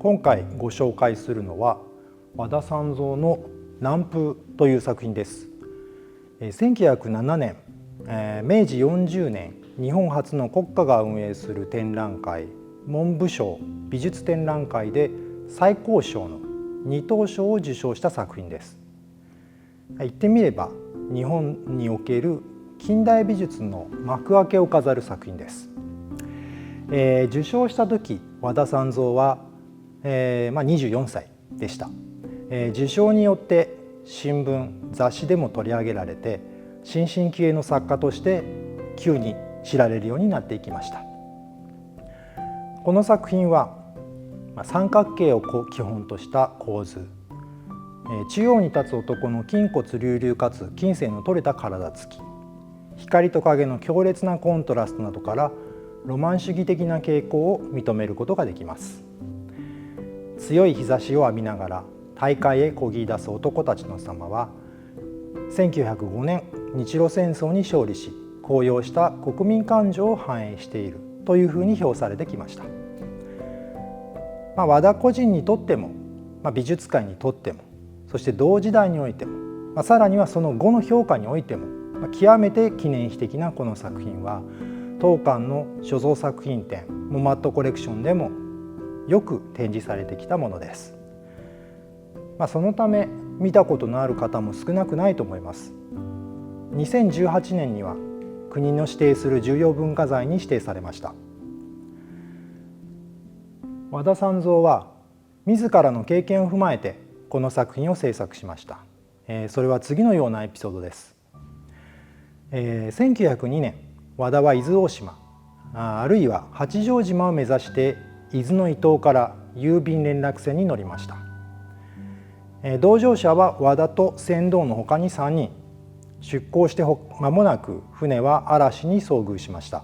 今回ご紹介するのは和田三蔵の南風という作品です。1907年、明治40年日本初の国家が運営する展覧会文部省美術展覧会で最高賞の二等賞を受賞した作品です。言ってみれば日本における近代美術の幕開けを飾る作品です。受賞した時和田三蔵は24歳でした。受賞によって新聞雑誌でも取り上げられて新進気鋭の作家として急に知られるようになっていきました。この作品は三角形を基本とした構図、中央に立つ男の筋骨隆々かつ筋線の取れた体つき、光と影の強烈なコントラストなどからロマン主義的な傾向を認めることができます。強い日差しを浴びながら大海へ漕ぎ出す男たちの様は1905年日露戦争に勝利し高揚した国民感情を反映しているというふうに評されてきました。和田個人にとっても、美術界にとっても、そして同時代においても、さらにはその後の評価においても、極めて記念碑的なこの作品は当館の所蔵作品展モマットコレクションでもよく展示されてきたものです。そのため見たことのある方も少なくないと思います。2018年には国の指定する重要文化財に指定されました。和田三蔵は自らの経験を踏まえてこの作品を制作しました。それは次のようなエピソードです。1902年和田は伊豆大島あるいは八丈島を目指して伊豆の伊東から郵便連絡船に乗りました。同乗者は和田と船頭の他に3人。出港して間もなく船は嵐に遭遇しました。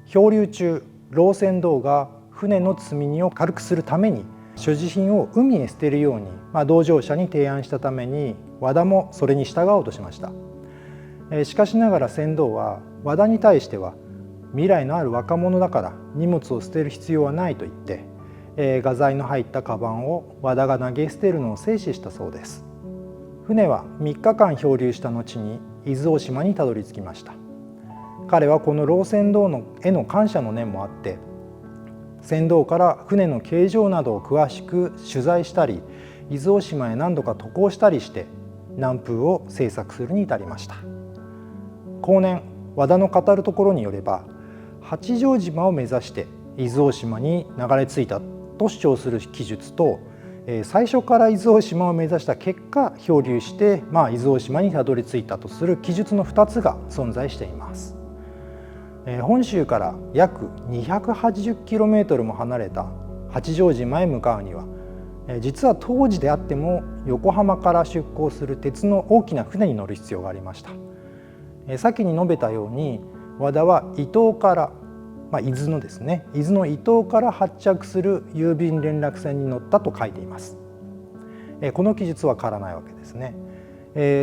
漂流中老船頭が船の積み荷を軽くするために所持品を海へ捨てるように、同乗者に提案したために和田もそれに従おうとしました。しかしながら船頭は和田に対しては未来のある若者だから荷物を捨てる必要はないと言って画材の入ったカバンを和田が投げ捨てるのを制止したそうです。船は3日間漂流した後に伊豆大島にたどり着きました。彼はこの老船頭への感謝の念もあって船頭から船の形状などを詳しく取材したり伊豆大島へ何度か渡航したりして南風を制作するに至りました。後年和田の語るところによれば八丈島を目指して伊豆大島に流れ着いたと主張する記述と最初から伊豆大島を目指した結果漂流して伊豆大島にたどり着いたとする記述の2つが存在しています。本州から約 280km も離れた八丈島へ向かうには実は当時であっても横浜から出港する鉄の大きな船に乗る必要がありました。先に述べたように和田は伊東から伊豆のですね伊豆の伊東から発着する郵便連絡船に乗ったと書いています。この記述は変わらないわけですね。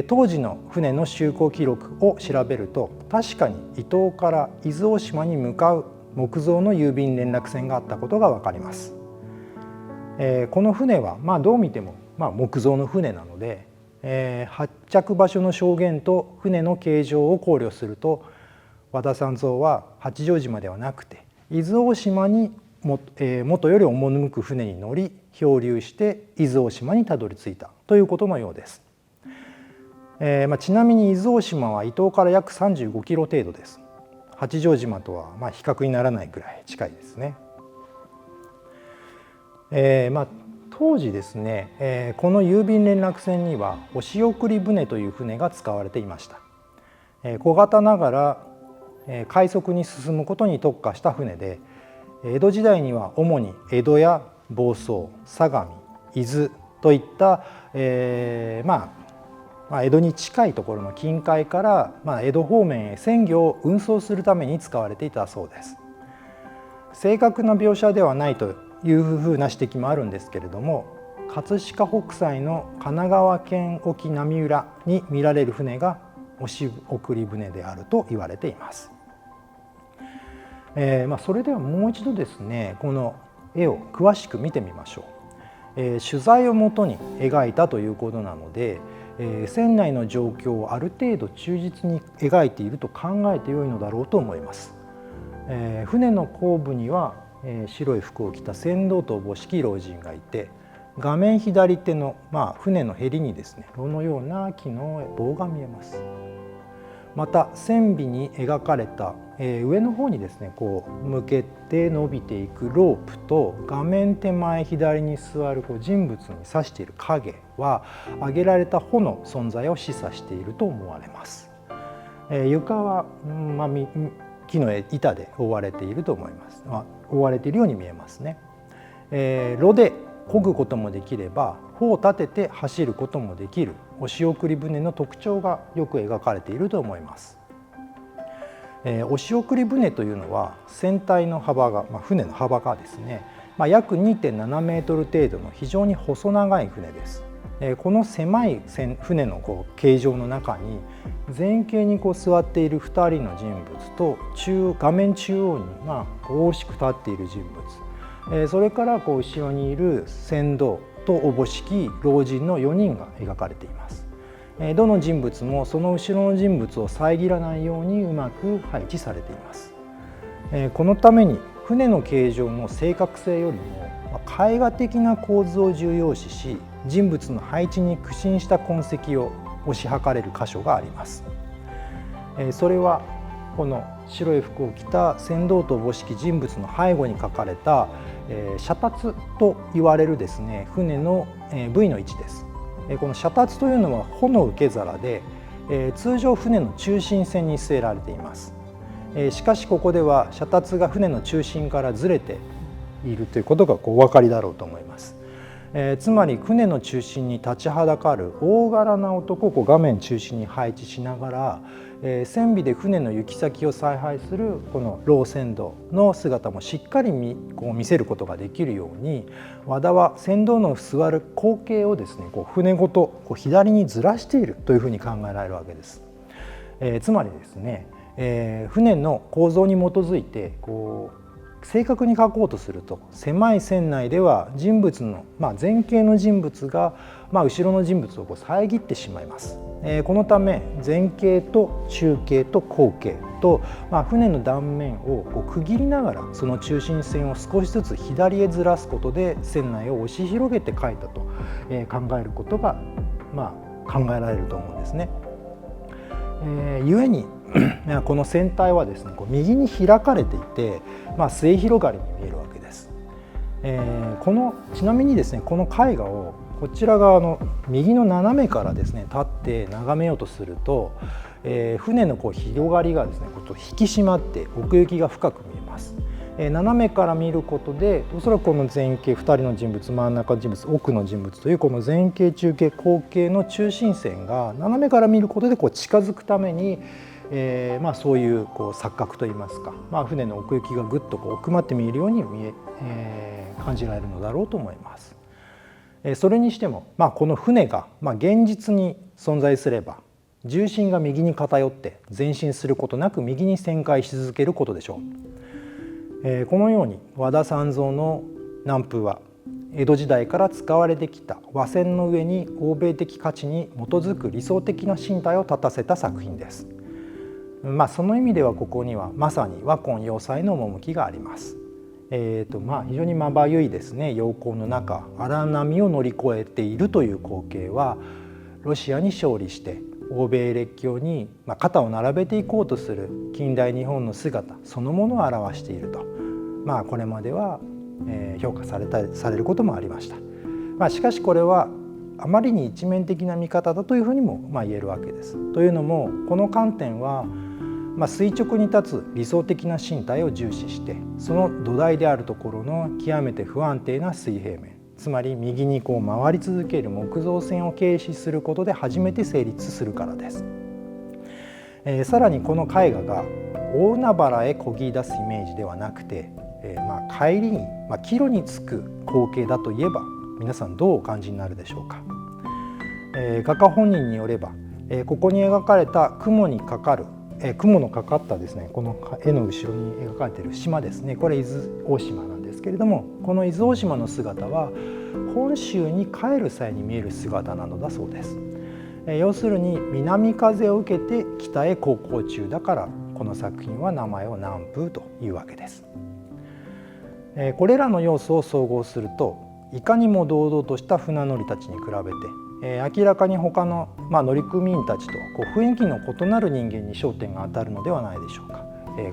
当時の船の就航記録を調べると確かに伊東から伊豆大島に向かう木造の郵便連絡船があったことが分かります。この船はどう見ても木造の船なので発着場所の証言と船の形状を考慮すると和田三蔵は八丈島ではなくて伊豆大島に元より赴く船に乗り漂流して伊豆大島にたどり着いたということのようです。ちなみに伊豆大島は伊東から約35キロ程度です。八丈島とは比較にならないくらい近いですね。当時ですね、この郵便連絡船にはお仕送り船という船が使われていました。小型ながら快速に進むことに特化した船で江戸時代には主に江戸や房総、相模、伊豆といった、江戸に近いところの近海から、江戸方面へ鮮魚を運送するために使われていたそうです。正確な描写ではないというふうな指摘もあるんですけれども、葛飾北斎の神奈川県沖波浦に見られる船がお仕送り船であると言われています。それではもう一度ですね、この絵を詳しく見てみましょう。取材をもとに描いたということなので、船内の状況をある程度忠実に描いていると考えてよいのだろうと思います。船の後部には白い服を着た船頭とおぼしき老人がいて、画面左手の、船のへりにですね、炉のような木の棒が見えます。また船尾に描かれた、上の方にですねこう向けて伸びていくロープと、画面手前左に座る人物に指している影は上げられた帆の存在を示唆していると思われます。床は、木の板で覆われていると思います。覆われているように見えますね。炉で漕ぐこともできれば、帆を立てて走ることもできるお仕送り船の特徴がよく描かれていると思います。お仕送り船というのは船体の幅が、船の幅がですね、約 2.7 メートル程度の非常に細長い船です。この狭い船の形状の中に、前傾に座っている2人の人物と画面中央に大しく立っている人物、それから後ろにいる船頭とおぼしき老人の4人が描かれています。どの人物もその後ろの人物を遮らないようにうまく配置されています。このために船の形状の正確性よりも絵画的な構図を重要視し、人物の配置に苦心した痕跡を推し量れる箇所があります。それはこの白い服を着た船頭とおぼしき人物の背後に描かれた車達と言われるですね船の部位の位置です。この車達というのは帆の受け皿で、通常船の中心線に据えられています。しかしここでは車達が船の中心からずれているということがお分かりだろうと思います。つまり船の中心に立ちはだかる大柄な男を画面中心に配置しながら、船尾で船の行き先を采配するこの老船頭の姿もしっかり見せることができるように、和田は船頭の座る後傾をですね船ごと左にずらしているというふうに考えられるわけです。つまりですね、船の構造に基づいて正確に描こうとすると、狭い船内では人物の、前傾の人物が、後ろの人物を遮ってしまいます。このため前傾と中傾と後傾と、船の断面を区切りながらその中心線を少しずつ左へずらすことで船内を押し広げて描いたと考えることが、考えられると思うんですね。故にこの船体はですね右に開かれていて、末広がりに見えるわけです。ちなみにですねこの絵画をこちら側の右の斜めからですね立って眺めようとすると、船の広がりがですね引き締まって奥行きが深く見えます。斜めから見ることでおそらくこの前傾2人の人物、真ん中の人物、奥の人物というこの前傾中傾後傾の中心線が斜めから見ることで近づくために、そういう錯覚といいますか、船の奥行きがぐっと奥まって見えるように感じられるのだろうと思います。それにしても、この船が、現実に存在すれば重心が右に偏って前進することなく右に旋回し続けることでしょう。このように和田三蔵の南風は江戸時代から使われてきた和船の上に欧米的価値に基づく理想的な身体を立たせた作品です。その意味ではここにはまさに和魂要塞の趣があります。非常にまばゆいですね陽光の中荒波を乗り越えているという光景は、ロシアに勝利して欧米列強に肩を並べていこうとする近代日本の姿そのものを表していると、これまでは評価されることもありました。しかしこれはあまりに一面的な見方だというふうにも言えるわけです。というのもこの観点は垂直に立つ理想的な身体を重視して、その土台であるところの極めて不安定な水平面、つまり右に回り続ける木造船を軽視することで初めて成立するからです。さらにこの絵画が大海原へ漕ぎ出すイメージではなくて、帰りに、帰路につく光景だといえば皆さんどうお感じになるでしょうか。画家本人によればここに描かれた雲にかかる雲のかかったですね、この絵の後ろに描かれている島ですね、これ伊豆大島なんですけれども、この伊豆大島の姿は本州に帰る際に見える姿なのだそうです。要するに南風を受けて北へ航行中だから、この作品は名前を南風というわけです。これらの要素を総合すると、いかにも堂々とした船乗りたちに比べて、明らかに他の、乗組員たちと雰囲気の異なる人間に焦点が当たるのではないでしょうか。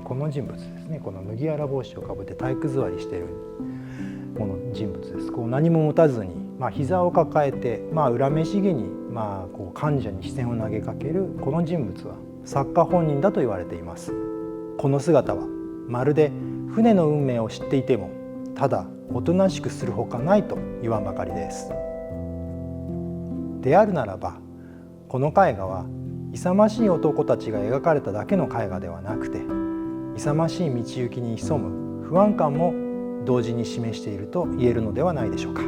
この人物ですね、この麦わら帽子をかぶって体育座りしているこの人物です。何も持たずに、膝を抱えて、恨めしげに、患者に視線を投げかけるこの人物は作家本人だと言われています。この姿はまるで船の運命を知っていてもただおとなしくするほかないと言わんばかりです。であるならば、この絵画は勇ましい男たちが描かれただけの絵画ではなくて、勇ましい道行きに潜む不安感も同時に示していると言えるのではないでしょうか。